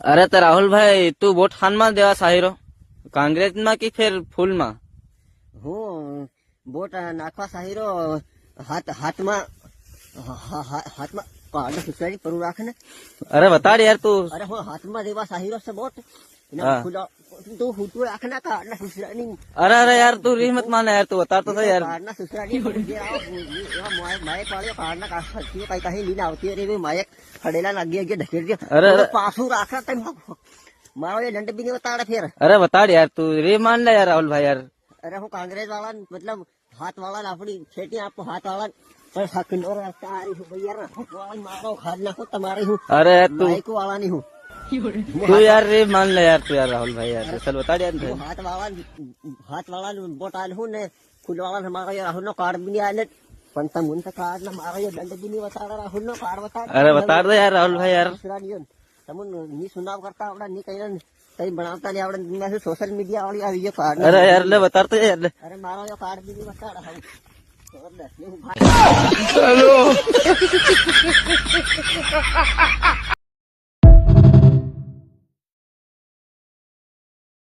अरे तो राहुल भाई तू वोट खान में देवा साहिरो कांग्रेस में की फिर फूल में હું બોટ નાખવા સાહીરો હાથમાં કાર્ડ સુસાડી પરું રાખે ને. अरे बता रे यार तू અરે હું હાથમાં દેવા સાહીરો છે બોટ હા. તું ફૂટું રાખે ને કાર્ડ ના સુસરાની अरे यार तू री मत माने यार तू बता तो सही यार કાર્ડ ના સુસરાની માયક પાડ્યો કાર્ડ ના કાઢ કઈ કઈ લઈને આવતી રે માયક ખડેલા લાગી ગયા ઢકેલ અરે, અરે. પાછું રાખે તને મારો એ દંડ બી બતાડે ફેર. अरे बता रे यार तू री मान ले यार राहुल भाई यार અરે હું કોંગ્રેસ વાળા મતલબ હાથ વાળા આપણી ખેતી આપો હાથ વાળા પણ હકનો તારી હું ભાઈ યાર વાળા મારો ખાડ નાખો તમારી હું अरे यार तू બાઈક વાળાની હું तू यार री मान ले यार तू यार राहुल भाई यार चल बता यार હું હાથ વાળા બોટ આલ હું ને ફૂલ વાળા મારો રાહુલ નો કાર્ડ બી આલે પણ તમુન તો કાર્ડ ના મારો દંડ બી નહીં બતાડે રાહુલ નો કાર્ડ બતાડે. अरे बता दे यार राहुल भाई यार તમુન ની સુનાવ કરતા આવડે ની કઈ કઈ બનાવતા નહીં આવડે સોશિયલ મીડિયા વાળી આવી ગયો કાર્ડ. अरे यार ले बता तो यार ले અરે મારો કાર્ડ બી નહીં બતાડે હવે चलो